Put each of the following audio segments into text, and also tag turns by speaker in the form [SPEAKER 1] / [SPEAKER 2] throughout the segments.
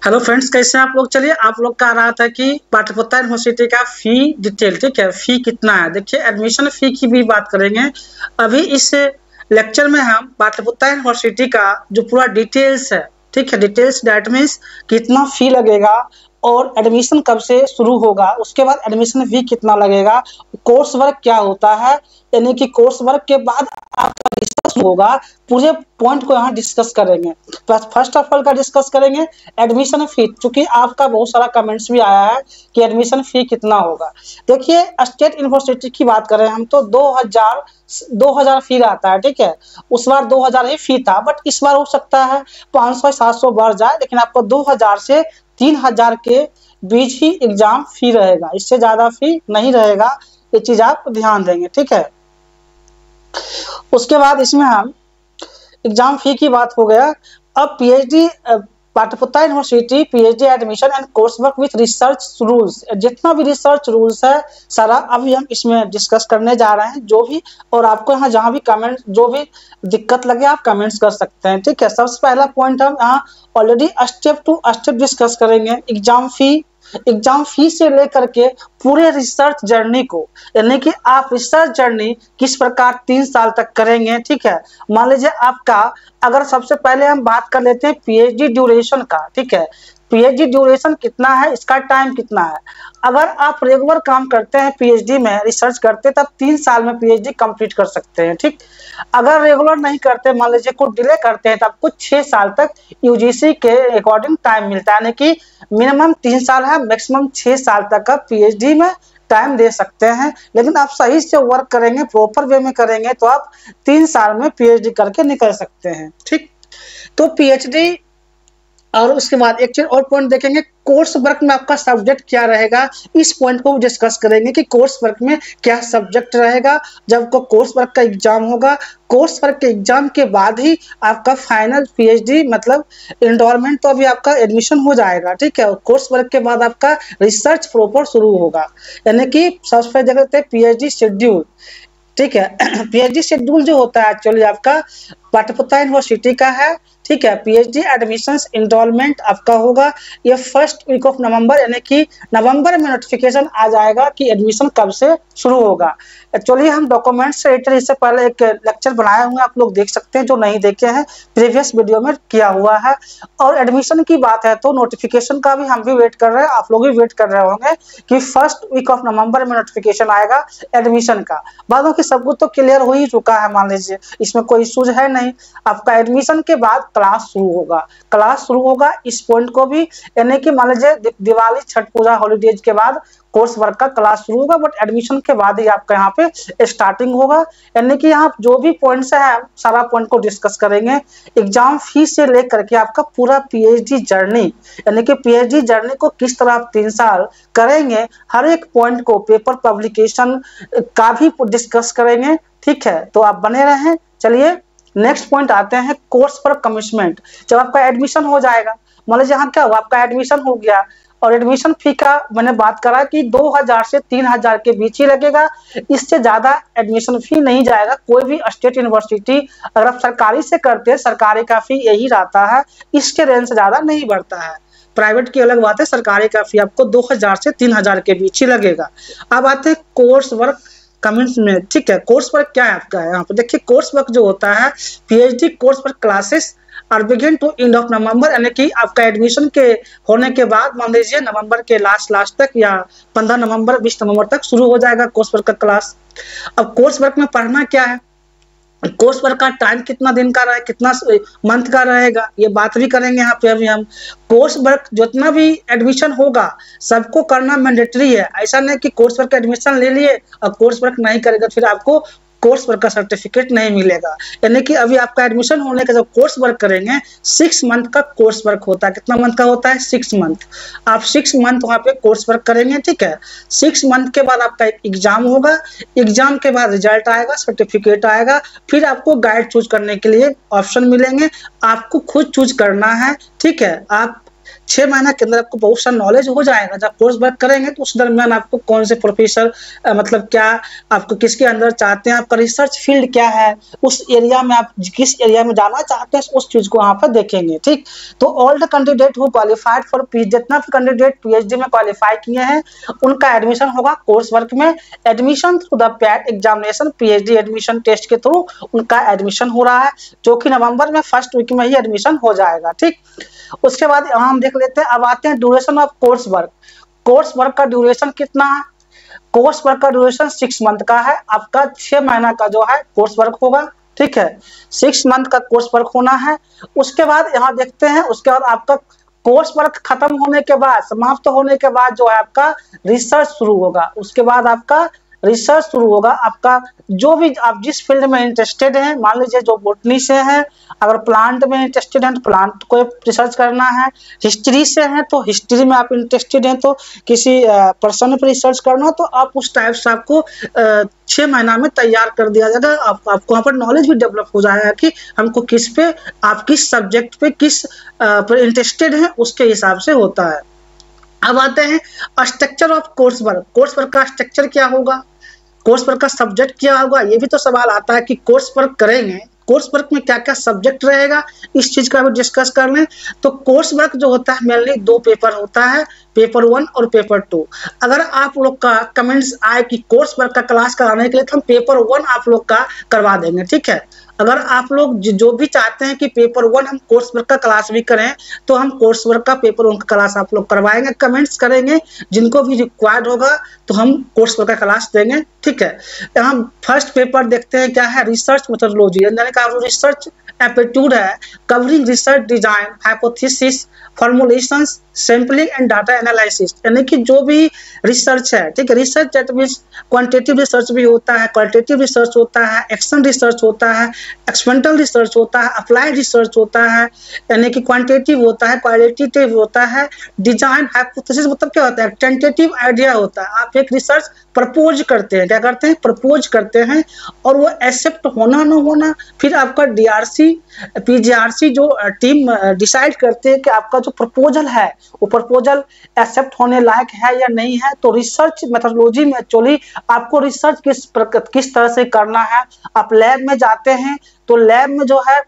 [SPEAKER 1] Hello friends, कैसे हैं आप लोग। चलिए, आप लोग का आ रहा था कि पाटलिपुत्र यूनिवर्सिटी का फी डिटेल, ठीक है, फी कितना है। देखिए, एडमिशन फी की भी बात करेंगे अभी इस लेक्चर में। हम पाटलिपुत्र यूनिवर्सिटी का जो पूरा डिटेल्स है, ठीक है, डिटेल्स दैट मीन्स कितना फी लगेगा और एडमिशन कब से शुरू होगा, उसके बाद एडमिशन फी कितना लगेगा, कोर्स वर्क क्या होता है, यानी कि कोर्स वर्क के बाद आपका डिस्कस होगा। पूरे पॉइंट को यहाँ डिस्कस करेंगे। फर्स्ट ऑफ ऑल का डिस्कस करेंगे एडमिशन फी, क्योंकि आपका बहुत सारा कमेंट्स भी आया है कि एडमिशन फी कितना होगा। देखिए, स्टेट यूनिवर्सिटी की बात करें हम तो 2000 फी आता है, ठीक है। उस बार 2000 ही फी था, बट इस बार हो सकता है 500-700 बढ़ जाए, लेकिन आपको 2000 से 3000 के बीच ही एग्जाम फी रहेगा, इससे ज्यादा फी नहीं रहेगा। ये चीज आप ध्यान देंगे, ठीक है। उसके बाद इसमें हम एग्जाम फी की बात हो गया। अब PhD Pataliputra university PhD admission and course work with research rules, जितना भी रिसर्च रूल्स है सारा अभी हम इसमें डिस्कस करने जा रहे हैं। जो भी और आपको यहाँ जहाँ भी कमेंट जो भी दिक्कत लगे आप कमेंट्स कर सकते हैं, ठीक है। सबसे पहला पॉइंट हम यहाँ already step to step discuss करेंगे। एग्जाम फी से लेकर के पूरे रिसर्च जर्नी को, यानी कि आप रिसर्च जर्नी किस प्रकार 3 साल तक करेंगे, ठीक है। मान लीजिए आपका, अगर सबसे पहले हम बात कर लेते हैं पीएचडी ड्यूरेशन का, ठीक है। पीएचडी ड्यूरेशन कितना है, इसका टाइम कितना है। अगर आप रेगुलर काम करते हैं पीएचडी में, रिसर्च करते हैं, तब 3 साल में पीएचडी कंप्लीट कर सकते हैं, ठीक। अगर रेगुलर नहीं करते, मान लीजिए कुछ डिले करते हैं, तब कुछ 6 साल तक यूजीसी के अकॉर्डिंग टाइम मिलता है, यानी कि मिनिमम 3 साल है, मैक्सिमम 6 साल तक का पीएचडी में टाइम दे सकते हैं। लेकिन आप सही से वर्क करेंगे, प्रॉपर वे में करेंगे, तो आप 3 साल में पीएचडी करके निकल सकते हैं, ठीक। तो पीएचडी, और उसके बाद एक चीज और पॉइंट देखेंगे, कोर्स वर्क में आपका सब्जेक्ट क्या रहेगा। इस पॉइंट को डिस्कस करेंगे कि कोर्स वर्क में क्या सब्जेक्ट रहेगा जब को कोर्स वर्क का एग्जाम होगा। कोर्स वर्क के एग्जाम के बाद ही आपका फाइनल पीएचडी मतलब एनरोलमेंट, तो अभी आपका एडमिशन हो जाएगा, ठीक है। कोर्स वर्क के बाद आपका रिसर्च प्रॉपर शुरू होगा, यानी कि सबसे जगह पीएचडी शेड्यूल, ठीक है। पीएचडी शेड्यूल जो होता है एक्चुअली आपका पाटलिपुत्र यूनिवर्सिटी का है, ठीक है। पीएचडी एडमिशंस एनरोलमेंट आपका होगा ये फर्स्ट वीक ऑफ नवंबर, यानी कि नवंबर में नोटिफिकेशन आ जाएगा कि एडमिशन कब से शुरू होगा। एक्चुअली हम डॉक्यूमेंट्स से रिलेटेड इससे पहले एक लेक्चर बनाए हुए आप लोग देख सकते हैं, जो नहीं देखे हैं प्रीवियस वीडियो में किया हुआ है। और एडमिशन की बात है तो नोटिफिकेशन का भी हम भी वेट कर रहे हैं, आप लोग भी वेट कर रहे होंगे कि फर्स्ट वीक ऑफ नवंबर में नोटिफिकेशन आएगा एडमिशन का। बातों की सब कुछ तो क्लियर हो ही चुका है, मान लीजिए इसमें कोई इशूज है नहीं। आपका एडमिशन के बाद क्लास शुरू होगा। इस पॉइंट को भी, यानी कि मान लीजिए दिवाली, छठ पूजा, हॉलीडेज के बाद कोर्स वर्क का क्लास शुरू होगा, बट एडमिशन के बाद ही आपका यहाँ पे स्टार्टिंग होगा। यानी कि यहाँ जो भी पॉइंट्स है सारा पॉइंट को डिस्कस करेंगे। एग्जाम फी से लेकर के आपका पूरा पीएचडी जर्नी, यानी कि पीएचडी जर्नी को किस तरह आप 3 साल करेंगे, हर एक पॉइंट को, पेपर पब्लिकेशन का भी डिस्कस करेंगे, ठीक है। तो आप बने रहें। चलिए नेक्स्ट पॉइंट आते हैं, कोर्स पर कमिटमेंट। जब आपका एडमिशन हो जाएगा, मान लीजिए यहाँ क्या हुआ, आपका एडमिशन हो गया और एडमिशन फी का मैंने बात करा कि 2000 से 3000 के बीच ही लगेगा, इससे ज्यादा एडमिशन फी नहीं जाएगा। कोई भी स्टेट यूनिवर्सिटी, अगर आप सरकारी से करते हैं, सरकारी का फी यही रहता है, इसके रेंज से ज्यादा नहीं बढ़ता है। प्राइवेट की अलग बात है, सरकारी का फी आपको 2000 से 3000 के बीच ही लगेगा। अब आते हैं कोर्स वर्क कमेंट्स में, ठीक है। कोर्स वर्क क्या है आपका, यहाँ पर देखिए कोर्स वर्क जो होता है, PhD course work classes are begin to end of November, यानी कि आपका एडमिशन के होने के बाद मान लीजिए नवंबर के लास्ट तक या 15 नवंबर 20 नवंबर तक शुरू हो जाएगा कोर्स वर्क का क्लास। अब कोर्स वर्क में पढ़ना क्या है, कोर्स वर्क का टाइम कितना दिन का रहे, कितना मंथ का रहेगा, ये बात भी करेंगे यहाँ पे। अभी हम कोर्स वर्क जितना भी एडमिशन होगा सबको करना मैंडेटरी है। ऐसा नहीं कि कोर्स वर्क एडमिशन ले लिए और कोर्स वर्क नहीं करेगा फिर आपको कोर्स वर्क का सर्टिफिकेट नहीं मिलेगा। यानी कि अभी आपका एडमिशन होने का जब कोर्स वर्क करेंगे, 6 मंथ का कोर्स वर्क होता है। कितना मंथ का होता है, 6 मंथ। आप 6 मंथ वहाँ पे कोर्स वर्क करेंगे, ठीक है। 6 मंथ के बाद आपका एक एग्जाम होगा, एग्जाम के बाद रिजल्ट आएगा, सर्टिफिकेट आएगा, फिर आपको गाइड चूज करने के लिए ऑप्शन मिलेंगे। आपको खुद चूज करना है, ठीक है। आप 6 महीना के अंदर आपको बहुत सारा नॉलेज हो जाएगा। जब कोर्स वर्क करेंगे तो उस दरमियान आपको कौन से प्रोफेसर मतलब क्या आपको किसके अंदर चाहते हैं, आपका रिसर्च फील्ड क्या है, उस एरिया में आप किस एरिया में जाना चाहते हैं, उस चीज को यहाँ पर देखेंगे। ठीक, तो all the candidate who qualified for PhD, जितना भी कैंडिडेट पीएचडी में क्वालिफाई किए हैं उनका एडमिशन होगा कोर्स वर्क में। Admission through the PAT examination, PhD admission test के थ्रू उनका एडमिशन हो रहा है, जो कि नवंबर में फर्स्ट वीक में ही एडमिशन हो जाएगा। ठीक, उसके बाद यहाँ हम देख लेते हैं, अब आते हैं duration of course work. Course work का ड्यूरेशन कितना है? कोर्स वर्क का ड्यूरेशन 6 मंथ का है। आपका 6 महीना का जो है कोर्स वर्क होगा। ठीक है, 6 मंथ का कोर्स वर्क होना है। उसके बाद यहाँ देखते हैं, उसके बाद आपका कोर्स वर्क खत्म होने के बाद, समाप्त होने के बाद जो है आपका रिसर्च शुरू होगा। उसके बाद आपका रिसर्च शुरू होगा। आपका जो भी आप जिस फील्ड में इंटरेस्टेड हैं, मान लीजिए जो बोटनी से है, अगर प्लांट में इंटरेस्टेड हैं तो प्लांट को रिसर्च करना है, हिस्ट्री से हैं तो हिस्ट्री में आप इंटरेस्टेड हैं तो किसी पर्सन पर रिसर्च करना, तो आप उस टाइप से आपको 6 महीना में तैयार कर दिया जाएगा। आपको वहाँ पर नॉलेज भी डेवलप हो जाएगा कि हमको किस पे, आप किस सब्जेक्ट पे किस पर इंटरेस्टेड हैं, उसके हिसाब से होता है। अब आते हैं structure of course work. Course work का स्ट्रक्चर क्या होगा, कोर्स वर्क का सब्जेक्ट क्या होगा, ये भी तो सवाल आता है कि कोर्स वर्क करेंगे, कोर्स वर्क में क्या क्या सब्जेक्ट रहेगा, इस चीज का भी डिस्कस कर लें। तो कोर्स वर्क जो होता है मेनली 2 पेपर होता है, पेपर 1 और पेपर 2। अगर आप लोग का कमेंट्स आए कि कोर्स वर्क का क्लास कराने के लिए तो हम पेपर 1 आप लोग का करवा देंगे। ठीक है, अगर आप लोग जो भी चाहते हैं कि पेपर 1 हम कोर्स वर्क का क्लास भी करें तो हम कोर्स वर्क का पेपर 1 का क्लास आप लोग करवाएंगे, कमेंट्स करेंगे, जिनको भी रिक्वायर्ड होगा तो हम कोर्स वर्क का क्लास देंगे। ठीक है, यहाँ फर्स्ट पेपर देखते हैं क्या है, रिसर्च मेथोडोलॉजी, यानी कि रिसर्च एप्टीट्यूड है, covering research design, hypothesis, formulations, sampling and data analysis, यानी कि जो भी रिसर्च है। ठीक है, research that means quantitative research भी होता है, क्वालिटेटिव रिसर्च होता है, एक्शन रिसर्च होता है, एक्सपेरिमेंटल रिसर्च होता है, अप्लाइड रिसर्च होता है, यानी कि क्वांटिटेटिव होता है, क्वालिटेटिव होता है, डिजाइन, हाइपोथेसिस मतलब क्या होता है, टेंटेटिव आइडिया होता है। आप एक रिसर्च प्रपोज करते हैं, क्या करते हैं, प्रपोज करते हैं, और वो एक्सेप्ट होना ना होना फिर आपका डीआरसी पीजीआरसी जो टीम डिसाइड करते हैं कि आपका जो प्रपोजल है वो प्रपोजल एक्सेप्ट होने लायक है या नहीं है। तो रिसर्च मेथोडोलॉजी में एक्चुअली आपको रिसर्च किस तरह से करना है। आप लैब में जाते हैं तो लैब में जो है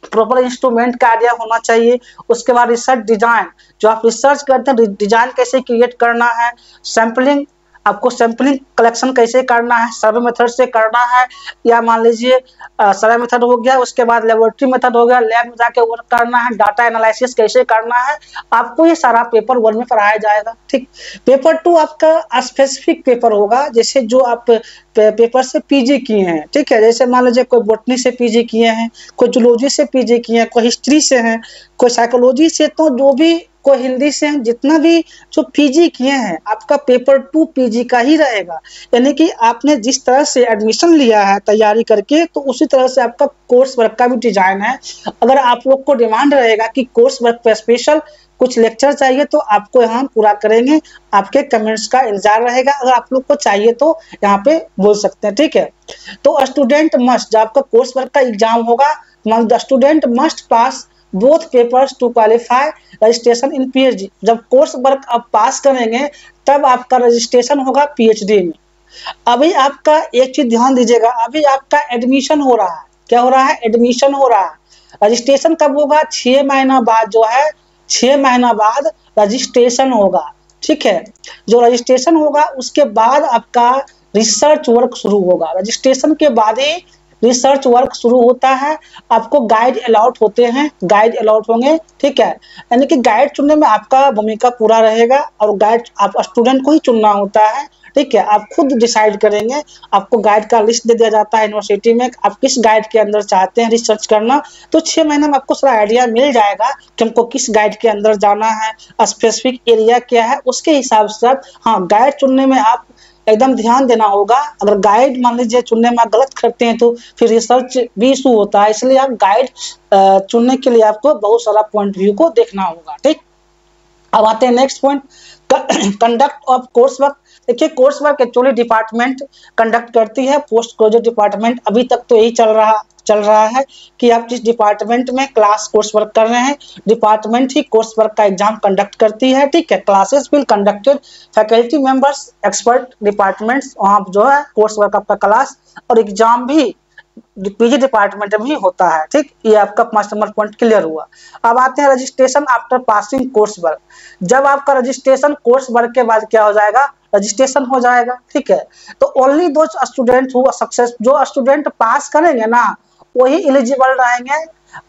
[SPEAKER 1] प्रॉपर इंस्ट्रूमेंट का आइडिया होना चाहिए। उसके बाद रिसर्च डिजाइन, जो आप रिसर्च करते हैं डिजाइन कैसे क्रिएट करना है, सैंपलिंग, आपको सैंपलिंग कलेक्शन कैसे करना है, सर्वे मेथड से करना है, या मान लीजिए सर्वे मेथड हो गया, उसके बाद लेबोरेटरी मेथड हो गया, लैब में जाके वर्क करना है, डाटा एनालिसिस कैसे करना है, आपको ये सारा पेपर 1 में पढ़ाया जाएगा। ठीक, पेपर 2 आपका स्पेसिफिक पेपर होगा, जैसे जो आप पेपर से पीजी किए हैं। ठीक है, जैसे मान लीजिए कोई बॉटनी से पीजी किए हैं, कोई जूलॉजी से पीजी किए हैं, कोई हिस्ट्री से हैं, कोई साइकोलॉजी से, तो जो भी कोई हिंदी से हैं, जितना भी जो पीजी किए हैं आपका पेपर 2 पीजी का ही रहेगा। यानी कि आपने जिस तरह से एडमिशन लिया है तैयारी करके, तो उसी तरह से आपका कोर्स वर्क का भी डिजाइन है। अगर आप लोग को डिमांड रहेगा कि कोर्स वर्क पे स्पेशल कुछ लेक्चर चाहिए तो आपको यहाँ पूरा करेंगे, आपके कमेंट्स का इंतजार रहेगा। अगर आप लोग को चाहिए तो यहाँ पे बोल सकते हैं। ठीक है, तो स्टूडेंट मस्ट, जब आपका कोर्स वर्क का एग्जाम होगा, the student must pass both papers to qualify registration in PhD. जब कोर्स वर्क आप पास करेंगे तब आपका रजिस्ट्रेशन होगा पीएचडी में। अभी आपका एक चीज ध्यान दीजिएगा, अभी आपका एडमिशन हो रहा है। क्या हो रहा है? एडमिशन हो रहा है। रजिस्ट्रेशन कब होगा? 6 महीना बाद जो है, 6 महीना बाद रजिस्ट्रेशन होगा। ठीक है, जो रजिस्ट्रेशन होगा उसके बाद आपका रिसर्च वर्क शुरू होगा। रजिस्ट्रेशन के बाद ही रिसर्च वर्क शुरू होता है। आपको गाइड अलाउट होते हैं, गाइड अलाउट होंगे। ठीक है, यानी कि गाइड चुनने में आपका भूमिका पूरा रहेगा, और गाइड आप स्टूडेंट को ही चुनना होता है। ठीक है, आप खुद डिसाइड करेंगे। आपको गाइड का लिस्ट दे दिया जाता है यूनिवर्सिटी में, आप किस गाइड के अंदर चाहते हैं रिसर्च करना। तो 6 महीने में आपको सारा आइडिया मिल जाएगा कि हमको किस गाइड के अंदर जाना है, स्पेसिफिक एरिया क्या है, उसके हिसाब से आप, हाँ, गाइड चुनने में आप एकदम ध्यान देना होगा। अगर गाइड मान लीजिए चुनने में गलत करते हैं तो फिर रिसर्च भी इशू होता है, इसलिए आप गाइड चुनने के लिए आपको बहुत सारा पॉइंट व्यू को देखना होगा। ठीक, अब आते हैं next point, conduct of course work. देखिए, course work actually department conduct करती है, पोस्ट ग्रेजुएट डिपार्टमेंट। अभी तक तो यही चल रहा, चल रहा है कि आप जिस डिपार्टमेंट में क्लास कोर्स वर्क कर रहे हैं, डिपार्टमेंट ही कोर्स वर्क का एग्जाम कंडक्ट करती है, ठीक है। Classes will conducted, faculty members, expert departments, वहाँ जो है कोर्स वर्क आपका क्लास और एग्जाम भी पीजी डिपार्टमेंट में ही होता है, ठीक। ये आपका 5 नंबर पॉइंट क्लियर हुआ। अब आते हैं registration after passing course work. जब आपका रजिस्ट्रेशन कोर्स वर्क के बाद क्या हो जाएगा, रजिस्ट्रेशन हो जाएगा, ठीक है। तो ओनली दो स्टूडेंट हु सक्सेस, जो स्टूडेंट पास करेंगे ना वही एलिजिबल रहेंगे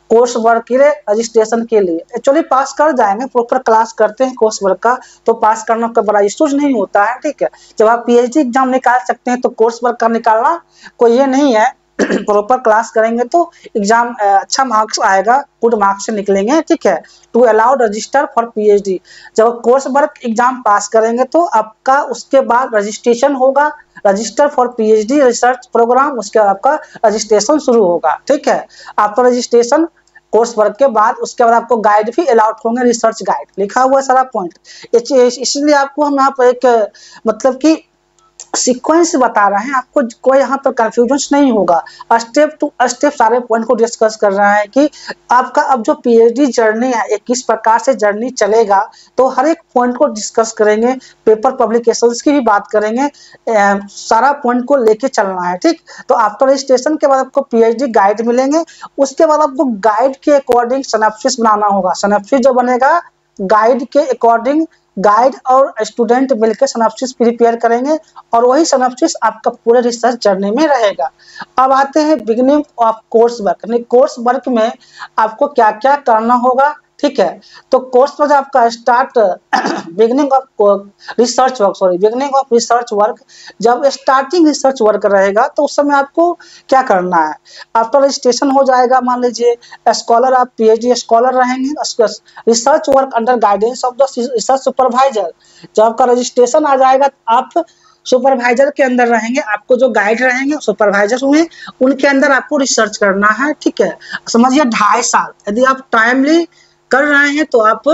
[SPEAKER 1] कोर्स वर्क के लिए, रजिस्ट्रेशन के लिए। एक्चुअली पास कर जाएंगे, प्रॉपर क्लास करते हैं कोर्स वर्क का तो पास करना का बड़ा इश्यूज नहीं होता है, ठीक है। जब आप पीएचडी एग्जाम निकाल सकते हैं तो कोर्स वर्क का निकालना कोई ये नहीं है। प्रॉपर क्लास करेंगे तो एग्जाम अच्छा मार्क्स आएगा, गुड मार्क्स से निकलेंगे, ठीक है। To allowed register for PhD, जब कोर्स वर्क एग्जाम पास करेंगे तो आपका उसके बाद रजिस्ट्रेशन होगा, register for PhD research program, उसके बाद आपका रजिस्ट्रेशन शुरू होगा, ठीक है। आपका रजिस्ट्रेशन कोर्स वर्क के बाद उसके बाद आपको गाइड भी अलाउड होंगे, रिसर्च गाइड लिखा हुआ है सारा पॉइंट। इसलिए आपको हम यहाँ पर एक मतलब कि सीक्वेंस बता रहे हैं, आपको कोई यहाँ पर कंफ्यूजन नहीं होगा। स्टेप टू स्टेप सारे पॉइंट को डिस्कस कर रहे हैं कि आपका अब जो पीएचडी जर्नी है ये किस प्रकार से जर्नी चलेगा, तो हर एक पॉइंट को डिस्कस करेंगे, पेपर पब्लिकेशंस की भी बात करेंगे, सारा पॉइंट को लेके चलना है, ठीक। तो आफ्टर रजिस्ट्रेशन के बाद आपको पीएचडी गाइड मिलेंगे, उसके बाद आपको गाइड के अकॉर्डिंग सिनॉप्सिस बनाना होगा। सिनॉप्सिस जो बनेगा गाइड के अकॉर्डिंग, गाइड और स्टूडेंट मिलकर सिनॉप्सिस प्रिपेयर करेंगे और वही सिनॉप्सिस आपका पूरे रिसर्च जर्नी में रहेगा। अब आते हैं बिगिनिंग ऑफ कोर्स वर्क, यानी कोर्स वर्क में आपको क्या क्या करना होगा, ठीक है। तो कोर्स वर्क आपका start beginning of research work, जब स्टार्टिंग रिसर्च वर्क रहेगा तो उस समय आपको क्या करना है। आफ्टर रजिस्ट्रेशन हो जाएगा, मान लीजिए स्कॉलर, आप पीएचडी स्कॉलर रहेंगे, research work under guidance of the research supervisor. जब आपका रजिस्ट्रेशन आ जाएगा आप सुपरवाइजर के अंदर रहेंगे, आपको जो गाइड रहेंगे सुपरवाइजर हुए उनके अंदर आपको रिसर्च करना है, ठीक है। समझिए 2.5 साल, यदि आप टाइमली कर रहे हैं तो आप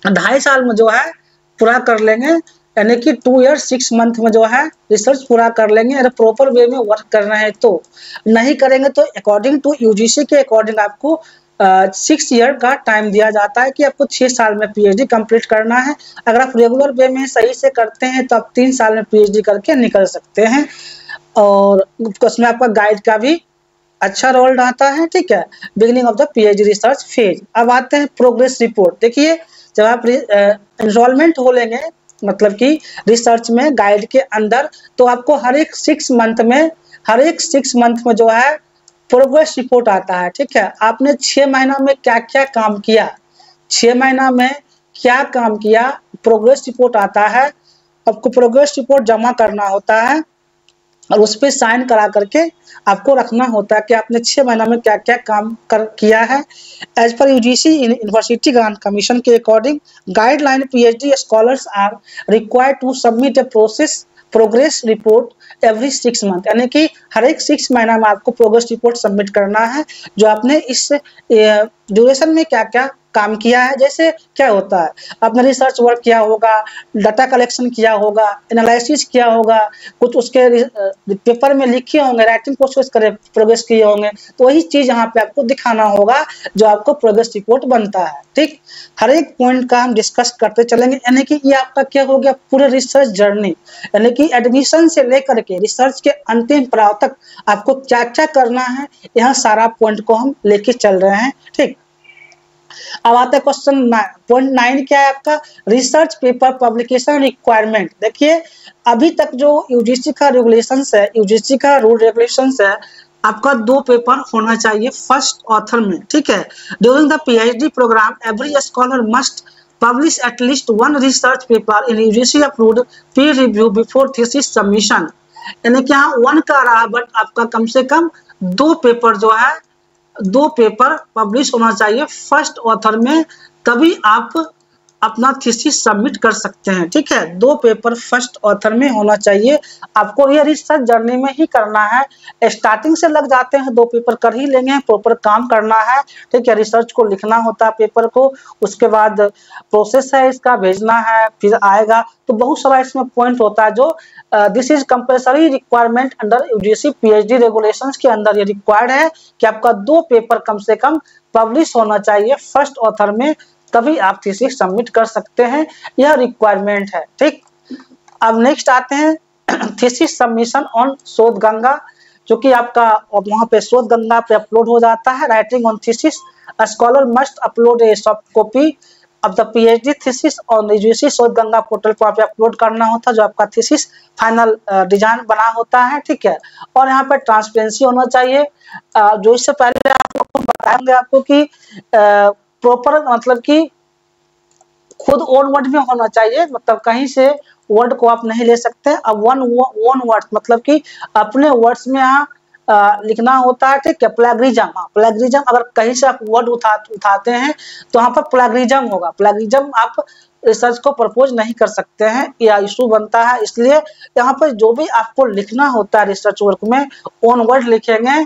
[SPEAKER 1] 2.5 साल में जो है पूरा कर लेंगे, यानी कि 2 ईयर 6 मंथ में जो है रिसर्च पूरा कर लेंगे। अगर प्रॉपर वे में वर्क कर रहे हैं तो, नहीं करेंगे तो अकॉर्डिंग टू यूजीसी के अकॉर्डिंग आपको 6 ईयर का टाइम दिया जाता है कि आपको 6 साल में पीएचडी कंप्लीट करना है। अगर आप रेगुलर वे में सही से करते हैं तो आप 3 साल में पीएचडी करके निकल सकते हैं और उसमें आपका गाइड का भी अच्छा रोल रहता है, ठीक है। Beginning of the PhD research phase. अब आते हैं प्रोग्रेस रिपोर्ट। देखिए जब आप एनरोलमेंट हो लेंगे मतलब कि रिसर्च में गाइड के अंदर, तो आपको हर एक 6 मंथ में जो है प्रोग्रेस रिपोर्ट आता है, ठीक है। आपने 6 महीना में क्या क्या काम किया, 6 महीना में क्या काम किया, प्रोग्रेस रिपोर्ट आता है। आपको प्रोग्रेस रिपोर्ट जमा करना होता है और उस पर साइन करा करके आपको रखना होता है कि आपने 6 महीना में क्या क्या काम किया है। एज पर यूजीसी यूनिवर्सिटी ग्रांट कमीशन के according guideline PhD scholars are required to submit a progress report every 6 month, यानी कि हर एक 6 महीना में आपको प्रोग्रेस रिपोर्ट सबमिट करना है, जो आपने इस ड्यूरेशन में क्या क्या काम किया है। जैसे क्या होता है, आपने रिसर्च वर्क किया होगा, डाटा कलेक्शन किया होगा, एनालिसिस किया होगा, कुछ उसके पेपर में लिखे होंगे, राइटिंग प्रोसेस करे प्रोग्रेस किए होंगे, तो वही चीज यहाँ पे आपको दिखाना होगा जो आपको प्रोग्रेस रिपोर्ट बनता है, ठीक। हर एक पॉइंट का हम डिस्कस करते चलेंगे, यानी कि ये आपका क्या हो गया पूरे रिसर्च जर्नी, यानी कि एडमिशन से लेकर के रिसर्च के अंतिम पड़ाव तक आपको क्या क्या करना है, यहाँ सारा पॉइंट को हम लेके चल रहे हैं, ठीक। अब आता है क्वेश्चन पॉइंट 9, क्या है आपका रिसर्च पेपर पब्लिकेशन रिक्वायरमेंट। देखिए अभी तक जो यूजीसी का रेगुलेशंस है, यूजीसी का रूल रेगुलेशंस है, आपका 2 पेपर होना चाहिए फर्स्ट ऑथर में, ठीक है। During the PhD program every scholar must publish at least 1 research paper in UGC approved peer review before thesis submission, यानी कि यहाँ 1 का रहा बट आपका कम से कम 2 पेपर जो है 2 पेपर पब्लिश होना चाहिए फर्स्ट ऑथर में, तभी आप अपना थीसिस सबमिट कर सकते हैं। ठीक है, 2 पेपर फर्स्ट ऑथर में होना चाहिए। आपको ये रिसर्च जर्नी में ही करना है, स्टार्टिंग से लग जाते हैं 2 पेपर कर ही लेंगे, प्रॉपर काम करना है। ठीक है, रिसर्च को लिखना होता है पेपर को, उसके बाद प्रोसेस है इसका भेजना है, फिर आएगा। तो बहुत सारा इसमें पॉइंट होता है जो this is compulsory requirement under UGC PhD regulations के अंदर ये रिक्वायर्ड है कि आपका 2 पेपर कम से कम पब्लिश होना चाहिए फर्स्ट ऑथर में, तभी आप थीसिस सबमिट कर सकते हैं। यह रिक्वायरमेंट है। ठीक, अब नेक्स्ट आते हैं थीसिस सबमिशन ऑन शोध गंगा, जो कि आपका वहां पे शोध गंगा पे अपलोड हो जाता है। Writing on thesis, a scholar must upload a soft copy of the PhD thesis on UGC Shodhganga portal पर आप अपलोड करना होता है, जो आपका थीसिस फाइनल डिजाइन बना होता है। ठीक है, और यहाँ पर ट्रांसपेरेंसी होना चाहिए। जो इससे पहले आप लोग को बताएंगे आपको कि प्रॉपर मतलब कि खुद ओन वर्ड में होना चाहिए, मतलब कहीं से वर्ड को आप नहीं ले सकते। अब ओन वर्ड मतलब कि अपने वर्ड्स में यहाँ लिखना होता है। ठीक है, प्लेगरिज्म, प्लेगरिज्म अगर कहीं से आप वर्ड उठाते हैं तो यहाँ पर प्लेगरिज्म होगा। प्लेगरिज्म आप रिसर्च को प्रपोज नहीं कर सकते हैं, या इशू बनता है। इसलिए यहाँ पर जो भी आपको लिखना होता है रिसर्च वर्क में, ओन वर्ड लिखेंगे,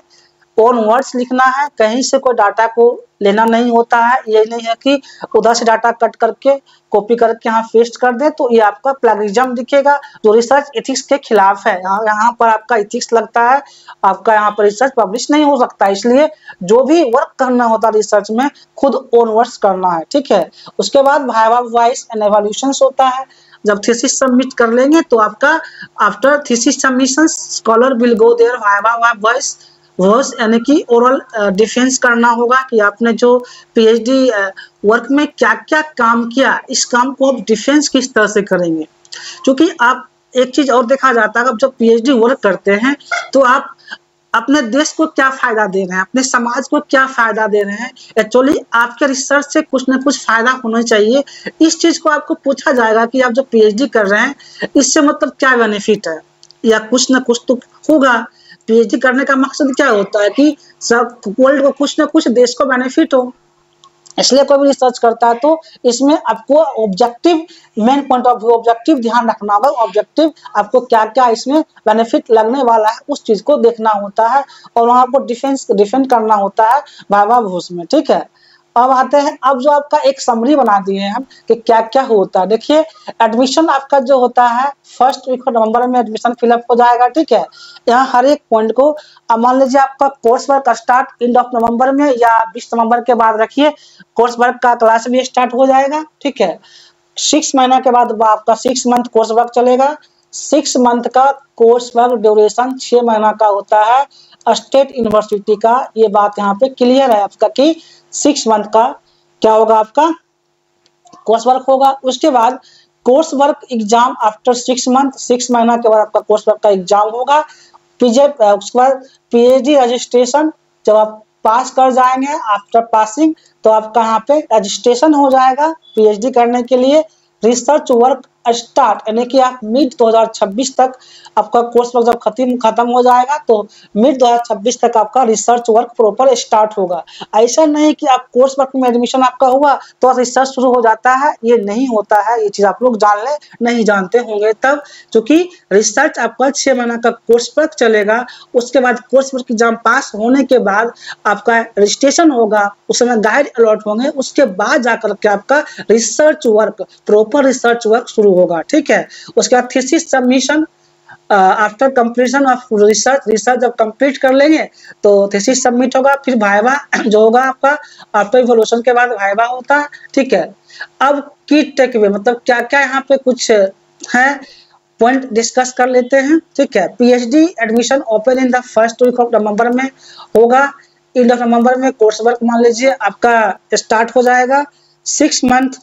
[SPEAKER 1] ओन वर्ड्स लिखना है, कहीं से कोई डाटा को लेना नहीं होता है। ये नहीं है कि उधर से डाटा कट करके कॉपी करके यहाँ पेस्ट कर दे, तो ये आपका प्लेगरिज्म दिखेगा, जो रिसर्च एथिक्स के खिलाफ है। यहाँ पर आपका एथिक्स लगता है, आपका यहाँ पर रिसर्च पब्लिश नहीं हो सकता। इसलिए जो भी वर्क करना होता है रिसर्च में, खुद ओन वर्ड्स करना है। ठीक है, उसके बाद वाइवा वॉइस एंड इवैल्यूएशंस होता है। जब थीसिस सबमिट कर लेंगे तो आपका after thesis submission scholar will go there viva voice verse, यानी कि ओरल डिफेंस करना होगा कि आपने जो पीएचडी वर्क में क्या क्या काम किया, इस काम को आप डिफेंस किस तरह से करेंगे। क्योंकि आप एक चीज और देखा जाता है, आप जब पीएचडी वर्क करते हैं तो आप अपने देश को क्या फायदा दे रहे हैं, अपने समाज को क्या फायदा दे रहे हैं। एक्चुअली आपके रिसर्च से कुछ ना कुछ फायदा होना चाहिए। इस चीज को आपको पूछा जाएगा कि आप जो पीएचडी कर रहे हैं इससे मतलब क्या बेनिफिट है, या कुछ ना कुछ तो होगा। पीएचडी करने का मकसद क्या होता है कि सब वर्ल्ड को कुछ ना कुछ देश को बेनिफिट हो, इसलिए कोई भी रिसर्च करता है तो इसमें आपको objective, main point of view objective ध्यान रखना होगा। ऑब्जेक्टिव आपको क्या क्या इसमें बेनिफिट लगने वाला है उस चीज को देखना होता है, और वहां को डिफेंड करना होता है वाइवा वॉइस में। ठीक है, अब आते हैं, अब जो आपका एक समरी बना दिए हैं हम कि क्या क्या होता है। देखिए, एडमिशन आपका जो होता है फर्स्ट वीक ऑफ नवंबर में एडमिशन फिलअप हो जाएगा। ठीक है, यहाँ हर एक पॉइंट को, अब मान लीजिए आपका course work start and of November में या 20 नवंबर के बाद रखिए, कोर्स वर्क का क्लास भी स्टार्ट हो जाएगा। ठीक है, 6 महीना के बाद आपका 6 मंथ कोर्स वर्क चलेगा। 6 मंथ का कोर्स वर्क ड्यूरेशन 6 महीना का होता है स्टेट यूनिवर्सिटी का। ये बात यहाँ पे क्लियर है आपका कि 6 मंथ का क्या होगा, आपका कोर्स वर्क होगा। उसके बाद course work exam after 6 month, 6 महीना के बाद आपका कोर्स वर्क का एग्जाम होगा। उसके बाद पीएचडी रजिस्ट्रेशन, जब आप पास कर जाएंगे आफ्टर पासिंग तो आपका यहाँ पे रजिस्ट्रेशन हो जाएगा पीएचडी करने के लिए। रिसर्च वर्क स्टार्ट, यानी कि आप मिड 2026 तक आपका कोर्स वर्क जब खत्म हो जाएगा तो मिड 2026 तक आपका रिसर्च वर्क प्रॉपर स्टार्ट होगा। ऐसा नहीं कि आप कोर्स वर्क में एडमिशन आपका हुआ तो रिसर्च शुरू हो जाता है, ये नहीं होता है। ये चीज आप लोग जान ले, नहीं जानते होंगे तब, क्योंकि रिसर्च आपका 6 महीना का कोर्स वर्क चलेगा। उसके बाद कोर्स वर्क एग्जाम पास होने के बाद आपका रजिस्ट्रेशन होगा, उस समय गाइड अलॉट होंगे, उसके बाद जाकर के आपका research work, proper research work शुरू होगा। ठीक है, उसके बाद thesis submission after completion of research जब कंप्लीट कर लेंगे तो थीसिस सबमिट होगा। फिर वाइवा जो होगा आपका आफ्टर इवैल्यूएशन के बाद वाइवा होता है। ठीक है, अब की टेकअवे मतलब क्या क्या यहाँ पे कुछ है पॉइंट डिस्कस कर लेते हैं। ठीक है, PhD admission open in the first week of November में होगा। एंड ऑफ नवंबर में कोर्स वर्क मान लीजिए आपका स्टार्ट हो जाएगा। 6 मंथ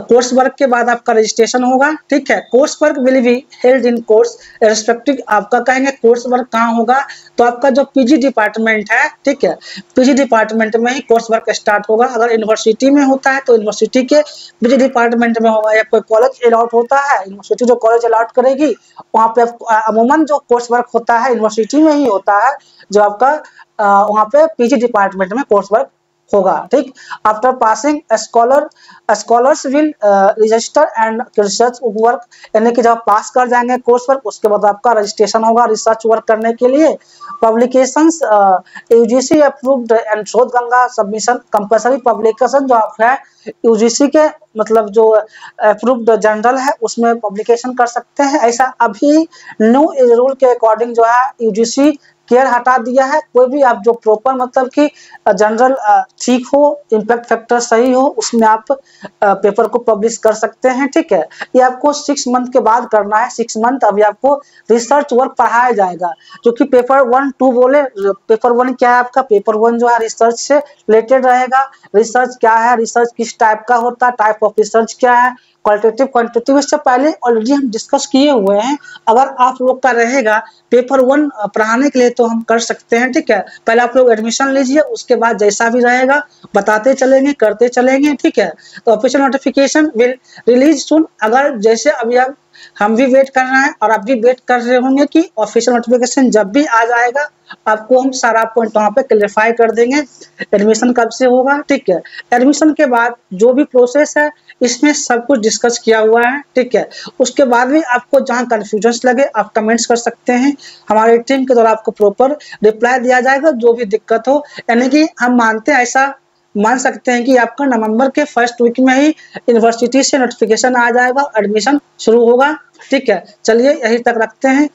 [SPEAKER 1] कोर्स वर्क के बाद आपका रजिस्ट्रेशन होगा। ठीक है, course work will be held in course respective, आपका कहेंगे कोर्स वर्क कहाँ होगा तो आपका जो पीजी डिपार्टमेंट है, ठीक है, पीजी डिपार्टमेंट में ही कोर्स वर्क स्टार्ट होगा। अगर यूनिवर्सिटी में होता है तो यूनिवर्सिटी के पीजी डिपार्टमेंट में होगा, या कोई कॉलेज अलॉट होता है, यूनिवर्सिटी जो कॉलेज अलॉट करेगी वहाँ पे अमूमन जो कोर्स वर्क होता है यूनिवर्सिटी में ही होता है, जो आपका वहाँ पे पीजी डिपार्टमेंट में कोर्स वर्क होगा। ठीक, after passing scholars will register and research work, यानी कि जब पास कर जाएंगे कोर्स वर्क उसके बाद आपका रजिस्ट्रेशन होगा रिसर्च वर्क करने के लिए। पब्लिकेशंस यूजीसी अप्रूव्ड एंड शोध गंगा सबमिशन कंपलसरी पब्लिकेशन जो आप है यूजीसी के मतलब जो अप्रूव्ड जर्नल है उसमें पब्लिकेशन कर सकते हैं। ऐसा अभी न्यू रूल के अकॉर्डिंग जो है यूजीसी केयर हटा दिया है। कोई भी आप जो प्रॉपर मतलब कि जनरल ठीक हो, इम्पैक्ट फैक्टर सही हो, उसमें आप पेपर को पब्लिश कर सकते हैं। ठीक है, ये आपको 6 मंथ के बाद करना है। 6 मंथ अभी आपको रिसर्च वर्क पढ़ाया जाएगा जो कि पेपर 1 2 बोले। पेपर 1 क्या है आपका, पेपर 1 जो है रिसर्च से रिलेटेड रहेगा। रिसर्च क्या है, रिसर्च किस टाइप का होता है, टाइप ऑफ रिसर्च क्या है, क्वालिटेटिव क्वांटिटेटिव, इससे पहले ऑलरेडी हम डिस्कस किए हुए हैं। अगर आप लोग का रहेगा पेपर 1 पढ़ाने के लिए तो हम कर सकते हैं। ठीक है, पहले आप लोग एडमिशन लीजिए, उसके बाद जैसा भी रहेगा बताते चलेंगे, करते चलेंगे। ठीक है, तो ऑफिशियल नोटिफिकेशन विल रिलीज सून। अगर जैसे अभी हम भी वेट कर रहे हैं और आप भी वेट कर रहे होंगे कि ऑफिशियल नोटिफिकेशन जब भी आ जाएगा आपको हम सारा पॉइंट वहाँ पे क्लियरफाई कर देंगे एडमिशन कब से होगा। ठीक है, एडमिशन के बाद जो भी प्रोसेस है इसमें सब कुछ डिस्कस किया हुआ है। ठीक है, उसके बाद भी आपको जहाँ कंफ्यूजन लगे आप कमेंट्स कर सकते हैं, हमारी टीम के द्वारा आपको प्रॉपर रिप्लाई दिया जाएगा जो भी दिक्कत हो। यानी कि हम मानते हैं, ऐसा मान सकते हैं कि आपका नवंबर के फर्स्ट वीक में ही यूनिवर्सिटी से नोटिफिकेशन आ जाएगा, एडमिशन शुरू होगा। ठीक है, चलिए यही तक रखते हैं।